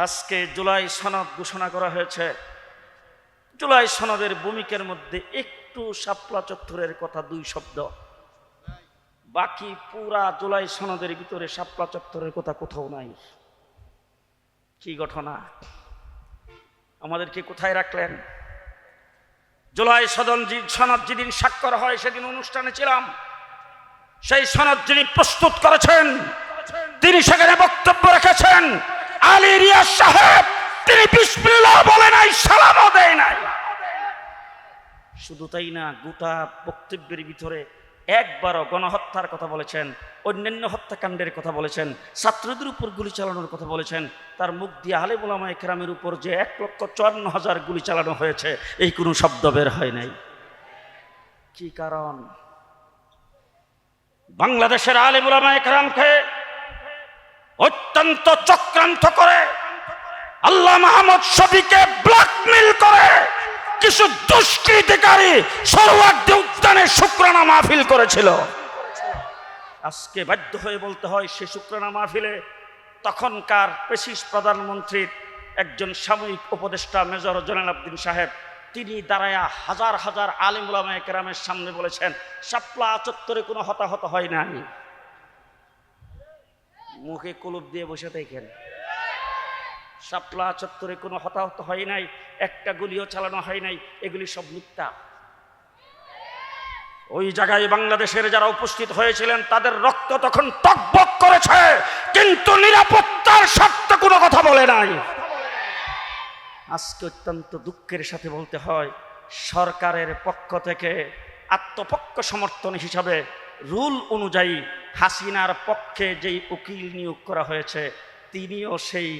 আজকে জুলাই সনদ ঘোষণা করা হয়েছে। জুলাই সনদের ভূমিকার মধ্যে একটু শাপলা চত্বরের কথা 2 শব্দ, বাকি পুরা জুলাই সনদের ভিতরে শাপলা চত্বরের কথা কোথাও নাই। কি ঘটনা, আমাদেরকে কোথায় রাখলেন? জুলাই সনদ যেদিন স্বাক্ষর হয় সেদিন অনুষ্ঠানে ছিলাম। সেই সনদ যিনি প্রস্তুত করেছেন তিনি সেখানে বক্তব্য রেখেছেন। আলী রিয়াজ সাহেব তিনি বিসমিল্লাহ বলে নাই, সালামও দেয় নাই। শুধু তাই না, গোটা বক্তব্যের ভিতরে একবারও গণহত্যার কথা বলেছেন, অন্যান্য হত্যাকাণ্ডের কথা বলেছেন, ছাত্রদের উপর গুলি চালানোর কথা বলেছেন। তার মুখ দিয়ে আলেম ওলামায়ে কেরামের উপর যে 1,54,000 গুলি চালানো হয়েছে এই কোনো শব্দ বের হয় নাই। কি কারণ? বাংলাদেশের আলেম ওলামায়ে কেরামকে অত্যন্ত চক্রান্ত করে আল্লাহ মাহমুদ শফিকে ব্ল্যাকমেইল করে কিছু দুষ্কৃতিকারী সরওয়ার্দী উদ্যানে শুকরানা মাহফিল করেছিল। আজকে বাধ্য হয়ে বলতে হয়, সে শুকরানা মাহফিলে তখনকার পেশিস প্রধানমন্ত্রীর একজন সাময়িক উপদেষ্টা মেজর জয়নাল আবদিন সাহেব তিনি দাঁড়ায়া হাজার হাজার আলেম ওলামায়ে কেরামের সামনে বলেছেন শাপলা চত্বরে কোনো হতাহত হয় নাই। মুখে কুলুপ দিয়ে বসে থাকেন। শাপলা চত্বরে কোনো হতাহত হয় নাই, একটা গুলিও চালানো হয় নাই, এগুলি সব মিথ্যা। ওই জায়গায় বাংলাদেশের যারা উপস্থিত হয়েছিলেন তাদের রক্ত তখন টকবক করেছে, কিন্তু নিরাপত্তার স্বার্থে কোনো কথা বলে নাই। আজকে অত্যন্ত দুঃখের সাথে বলতে হয়, সরকারের পক্ষ থেকে আত্মপক্ষ সমর্থন হিসাবে রুল অনুযায়ী হাসিনার পক্ষে যেই উকিল নিয়োগ করা হয়েছে তিনিও সেই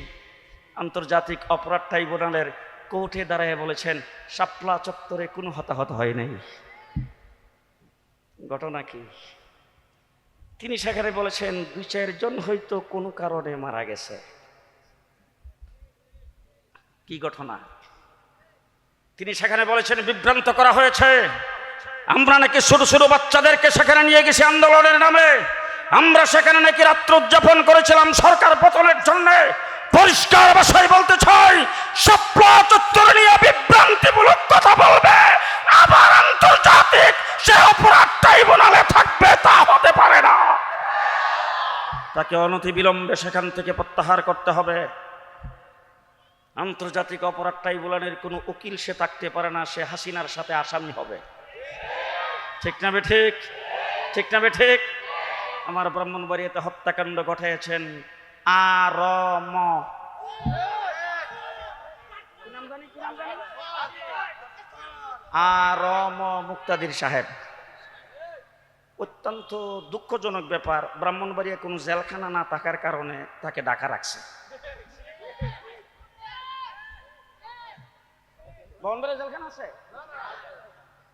আন্তর্জাতিক অপরাধ ট্রাইব্যুনালের কোর্টে দাঁড়ায় বলেছেন শাপলা চত্বরে কোনো হতাহত হয় নাই। ঘটনা কি? তিনি সেখানে বলেছেন 2-4 জন হয়তো কোনো কারণে মারা গেছে। কি ঘটনা? তিনি সেখানে বলেছেন বিভ্রান্ত করা হয়েছে, আমরা নাকি ছোট ছোট বাচ্চাদেরকে সেখানে নিয়ে গেছি আন্দোলনের নামে, আমরা সেখানে নাকি রাত্র উদযাপন করেছিলাম সরকার পতনের জন্য। পরিষ্কার ভাষায় বলতে চাই, শাপলা চত্বর নিয়ে বিভ্রান্তিমূলক কথা বলবে আবার আন্তর্জাতিক সে অপরাধ ট্রাইব্যুনালে থাকবে, তা হতে পারে না। তাকে অনতিবিলম্বে সেখান থেকে প্রত্যাহার করতে হবে। আন্তর্জাতিক অপরাধ ট্রাইব্যুনালের কোনো উকিল সে থাকতে পারে না, সে হাসিনার সাথে আসামি হবে। ঠিক না বেঠিক? ঠিক না বেঠিক? আমার ব্রাহ্মণবাড়িয়াতে হত্যাকাণ্ড ঘটিয়েছেন আরম মুক্তাদির সাহেব। অত্যন্ত দুঃখজনক ব্যাপার, ব্রাহ্মণবাড়িয়া কোনো জেলখানা না থাকার কারণে তাকে ঢাকা রাখছে। ব্রাহ্মণবাড়িয়া জেলখানা আছে?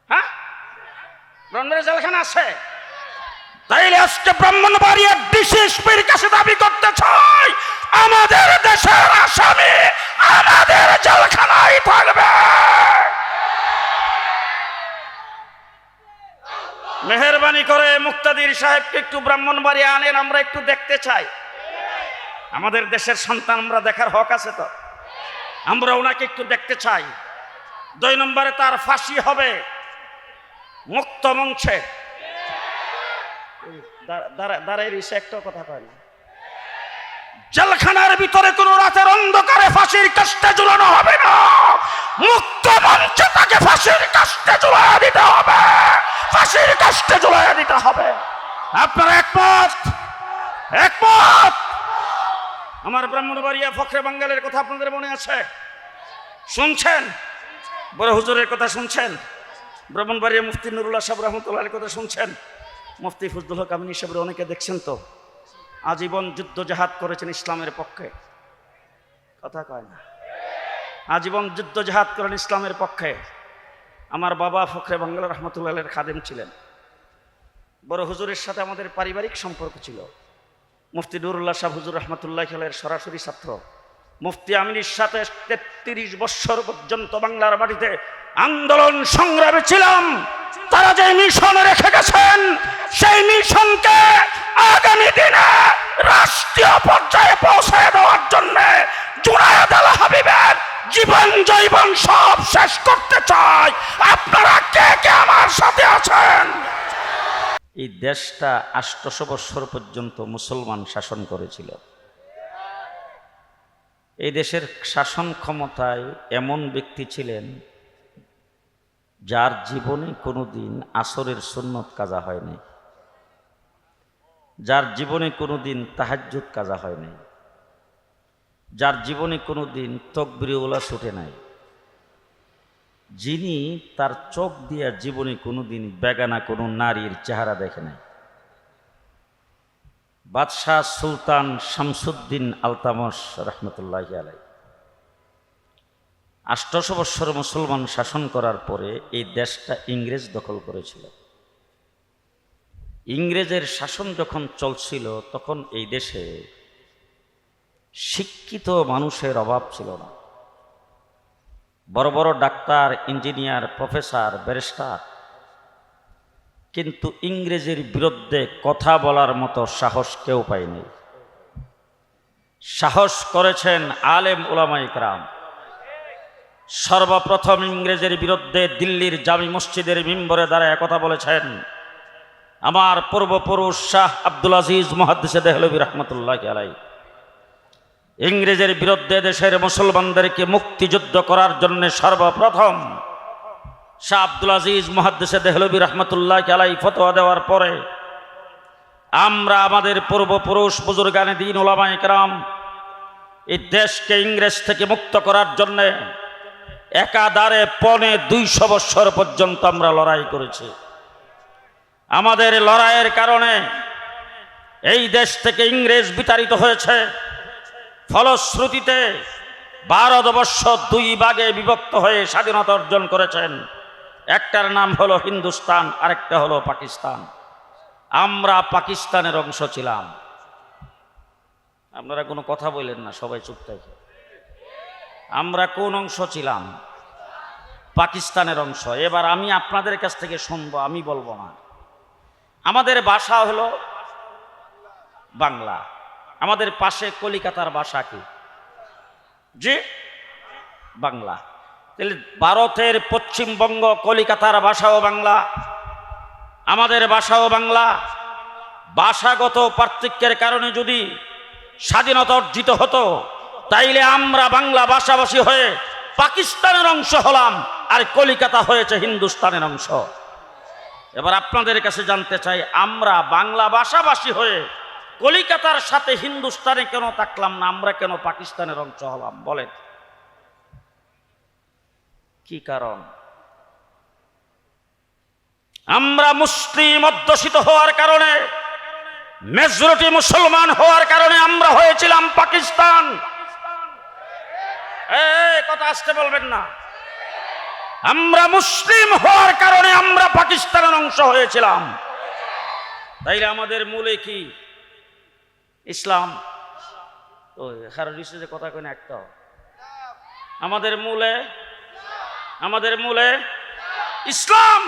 হ্যাঁ, ব্রাহ্মণবাড়িয়া জেলখানা আছে। তাইলে আজকে ব্রাহ্মণবাড়িয়া ডিসিএসপির কাছে দাবি করতে চাই, আমাদের দেশের আসামি আমাদের জেলখানায় থাকবে। মেহেরবানি করে মুক্তাদির সাহেবকে একটু ব্রাহ্মণবাড়িয়া আনেন, আমরা একটু দেখতে চাই। আমাদের দেশের সন্তান, আমরা দেখার হক আছে তো, আমরা ওনাকে একটু দেখতে চাই। 2 নম্বরে তার ফাঁসি হবে মুক্ত মঞ্চে। দাঁড়ায় রয়েছে, একটা কথা কয় না। জেলখানার ভিতরে কোন রাতের অন্ধকারে ফাঁসির কাস্টে ঝুলানো হবে না, মুক্ত মঞ্চে তাকে ফাঁসির কাস্টে ঝুলাইয়া দিতে হবে, ফাঁসির কাস্টে ঝুলাইয়া দিতে হবে। আপনারা একমত? একমত? আমার ব্রাহ্মণবাড়িয়া ফখরে বাঙ্গালের কথা আপনাদের মনে আছে? শুনছেন? বড় হুজুরের কথা শুনছেন? ব্রাহ্মণবাড়িয়া মুফতি নুরুল্লাহ সাহেব রহমতুল্লাহর কথা শুনছেন? মুফতি ফজলুল হক আমিনী সাহেবের অনেকে দেখছেন তো, আজীবন যুদ্ধ জাহাদ করেছেন ইসলামের পক্ষে। কথা কয় না? আজীবন যুদ্ধ জাহাদ করেন ইসলামের পক্ষে। আমার বাবা ফখরে বাঙ্গাল রহমতুল্লাহের খাদেম ছিলেন। বড় হুজুরের সাথে আমাদের পারিবারিক সম্পর্ক ছিল। মুফতি নুরুল্লাহ সাহেব হুজুর রহমতুল্লাহ আলাইহির সরাসরি ছাত্র। মুফতি আমিনীর সাথে 33 বছর পর্যন্ত বাংলার মাটিতে আন্দোলন সংগ্রামে ছিলাম। তারা যে মিশন রেখে গেছেন সেই মিশনকে আগামী দিনে রাষ্ট্রীয় পর্যায়ে পৌঁছে দেওয়ার জন্য জুলাই জীবন জৈবন সব শেষ করতে চাই। আপনারা কে কে আমার সাথে আছেন? এই দেশটা 800 বছর পর্যন্ত মুসলমান শাসন করেছিল। এই দেশের শাসন ক্ষমতায় এমন ব্যক্তি ছিলেন যার জীবনে কোনোদিন আসরের সুন্নত কাজা হয়নি, যার জীবনে কোনোদিন তাহাজ্জুদ কাজা হয়নি, যার জীবনে কোনোদিন তাকবীরুল্লাহ ছুটে নাই, যিনি তার চোখ দিয়া জীবনে কোনোদিন বেগানা কোনো নারীর চেহারা দেখে নাই। বাদশাহ সুলতান শামসুদ্দিন আলতামশ রহমতুল্লাহি আলাইহি 800 বছর মুসলমান শাসন করার পরে এই দেশটা ইংরেজ দখল করেছিল। ইংরেজের শাসন যখন চলছিল তখন এই দেশে শিক্ষিত মানুষের অভাব ছিল না। বড় বড় ডাক্তার, ইঞ্জিনিয়ার, প্রফেসর, ব্যারিস্টার, কিন্তু ইংরেজের বিরুদ্ধে কথা বলার মতো সাহস কেউ পায়নি। সাহস করেছেন আলেম উলামায়ে কেরাম। সর্বপ্রথম ইংরেজের বিরুদ্ধে দিল্লির জামি মসজিদের মিম্বরে দাঁড়ায় কথা বলেছেন আমার পূর্বপুরুষ শাহ আব্দুল আজিজ মুহাদ্দিসে দেহলভী রহমতুল্লাহি আলাইহি। ইংরেজের বিরুদ্ধে দেশের মুসলমানদেরকে মুক্তিযুদ্ধ করার জন্য সর্বপ্রথম শাহ আব্দুল আজিজ মুহাদ্দিসে দেহলভী রহমতুল্লাহি আলাইহি ফতোয়া দেওয়ার পরে আমরা আমাদের পূর্বপুরুষ বুজুর্গানে দ্বীন উলামায়ে কেরাম এই দেশকে ইংরেজ থেকে মুক্ত করার জন্য একাধারে 250 বছর পর্যন্ত আমরা লড়াই করেছি। আমাদের লড়াইয়ের কারণে এই দেশ থেকে ইংরেজ বিতাড়িত হয়েছে। ফলশ্রুতিতে ভারতবর্ষ 2 ভাগে বিভক্ত হয়ে স্বাধীনতা অর্জন করেছেন। একটার নাম হলো হিন্দুস্তান, আরেকটা হলো পাকিস্তান। আমরা পাকিস্তানের অংশ ছিলাম। আপনারা কোনো কথা বললেন না, সবাই চুপ থাকে। আমরা কোন অংশ ছিলাম? পাকিস্তানের অংশ। এবার আমি আপনাদের কাছ থেকে শুনবো, আমি বলবো না। আমাদের ভাষা হলো বাংলা। আমাদের পাশে কলিকাতার ভাষা কি? জি, বাংলা। তাহলে ভারতের পশ্চিমবঙ্গ, কলিকাতার ভাষাও বাংলা, আমাদের ভাষাও বাংলা। ভাষাগত পার্থক্যের কারণে যদি স্বাধীনতা অর্জিত হতো তাইলে আমরা বাংলা ভাষাভাষী হয়ে পাকিস্তানের অংশ হলাম, আর কলিকাতা হয়েছে হিন্দুস্তানের অংশ। এবার আপনাদের কাছে জানতে চাই, আমরা বাংলা ভাষাভাষী হয়ে কলিকাতার সাথে হিন্দুস্তানে কেন থাকলাম না? আমরা কেন পাকিস্তানের অংশ হলাম? বলেন কি কারণ? আমরা মুসলিম অধ্যুষিত হওয়ার কারণে, মেজরিটি মুসলমান হওয়ার কারণে আমরা হয়েছিলাম পাকিস্তান। এই কথা আসতে বলবেন না। আমরা মুসলিম হওয়ার কারণে আমরা পাকিস্তানের অংশ হয়েছিলাম। তাইলে আমাদের মূলে কি? ইসলাম। তো কারণ যে কথা কেন একটা, আমাদের মূলে ইসলাম।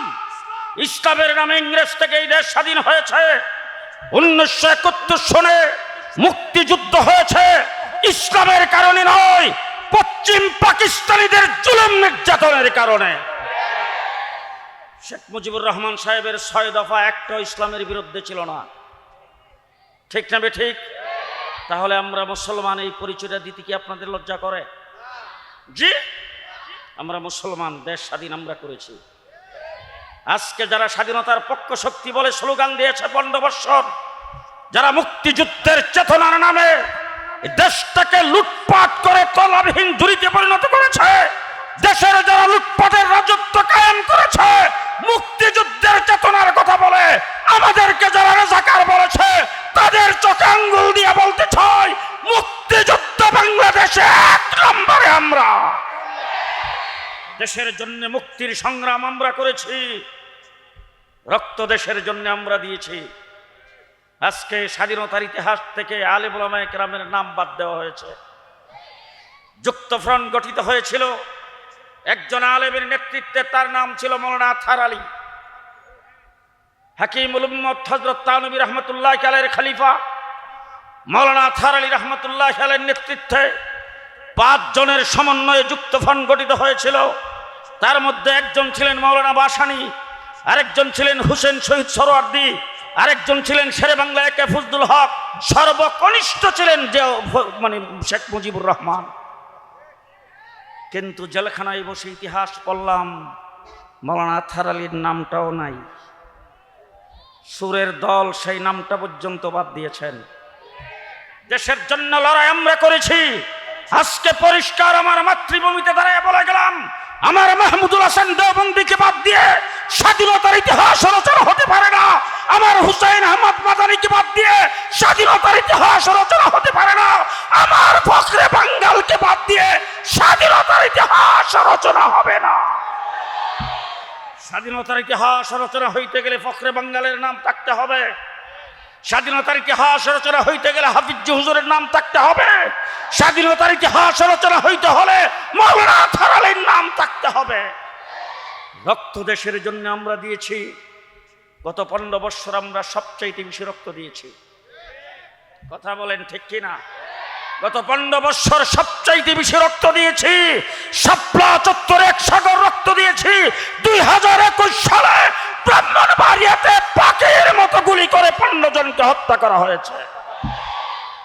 ইসলামের নামে ইংরেজ থেকে এই দেশ স্বাধীন হয়েছে। 1971 সনে মুক্তিযুদ্ধ হয়েছে ইসলামের কারণে নয়, পশ্চিম পাকিস্তানিদের জুলুম নির্যাতনের কারণে। শেখ মুজিবুর রহমান সাহেবের 6 দফা একটা ইসলামের বিরুদ্ধে ছিল না, ঠিক না ঠিক? তাহলে আমরা মুসলমান এই পরিচয়টা দিতে কি আপনাদের লজ্জা করে? জি, আমরা মুসলমান, দেশ স্বাধীন আমরা করেছি। আজকে যারা স্বাধীনতার পক্ষ শক্তি বলে স্লোগান দিয়েছে 15 বছর, যারা মুক্তিযুদ্ধের চেতনার নামে দেশটাকে লুটপাট করে তলাবিহীন ঝুড়িতে পরিণত করেছে, দেশের যারা লুটপাটের রাজত্ব কায়েম করেছে, মুক্তিযুদ্ধের চেতনার কথা বলে আমাদেরকে যারা রাজাকার বলেছে, তাদের চোখে আঙ্গুল দিয়ে বলতে চাই, মুক্তিযুদ্ধ বাংলাদেশে 1 নম্বরে। আমরা দেশের জন্য মুক্তির সংগ্রাম আমরা করেছি, রক্ত দেশের জন্য আমরা দিয়েছি। আজকে স্বাধীনতার ইতিহাস থেকে আলেম উলামায়ে কেরামের নাম বাদ দেওয়া হয়েছে। যুক্তফ্রন্ট গঠিত হয়েছিল একজন আলেমের নেতৃত্বে, তার নাম ছিল মৌলানা আতহার আলী। হাকিমুল উম্মত হযরত তানবী রাহমাতুল্লাহি আলাইহির খলিফা মৌলানা আতহার আলী রাহমাতুল্লাহি আলাইহির নেতৃত্বে 5 জনের সমন্বয়ে যুক্ত ফ্রন্ট গঠিত হয়েছিল। তার মধ্যে একজন ছিলেন মাওলানা বাসানী, আরেকজন ছিলেন হুসেন শহীদ সরোয়ার্দী, আরেকজন ছিলেন শেরে বাংলা একে ফজলুল হক, সর্বকনিষ্ঠ ছিলেন যে শেখ মুজিবুর রহমান। কিন্তু জেলখানায় বসে ইতিহাস পড়লাম, মাওলানা আতহার আলীর নামটাও নাই। সুরের দল সেই নামটা পর্যন্ত বাদ দিয়েছেন। দেশের জন্য লড়াই আমরা করেছি। আজকে পরিষ্কার আমার মাতৃভূমিতে দাঁড়িয়ে বলে গেলাম, আমার মাহমুদুল হাসান দেওবন্দিকে বাদ দিয়ে স্বাধীনতার ইতিহাস রচনা হতে পারে না। আমার হুসাইন আহমদ মাদানিকে বাদ দিয়ে স্বাধীনতার ইতিহাস রচনা হতে পারে না। আমার ফখরে বাঙ্গালকে বাদ দিয়ে স্বাধীনতার ইতিহাস রচনা হবে না। স্বাধীনতার ইতিহাস রচনা হইতে গেলে ফখরে বাঙ্গালের নাম থাকতে হবে। স্বাধীনতার ইতিহাস রচনা হইতে গেলে হাফিজ হুজুরের নাম থাকতে হবে। স্বাধীনতার ইতিহাস রচনা হইতে হলে মাওলানা আতহার আলীর নাম থাকতে হবে। রক্ত দেশের জন্য আমরা দিয়েছি। গত 15 বছর আমরা সবচাইতে বেশি রক্ত দিয়েছি। কথা বলেন ঠিক কিনা? গত 15 বছর সবচাইতে বেশি রক্ত দিয়েছি। শাপলা চত্বরে 1 সাগর রক্ত দিয়েছি। 2021 সালে ব্রাহ্মণবাড়িয়াতে পাখির মতো গুলি করে 15 জনকে হত্যা করা হয়েছে।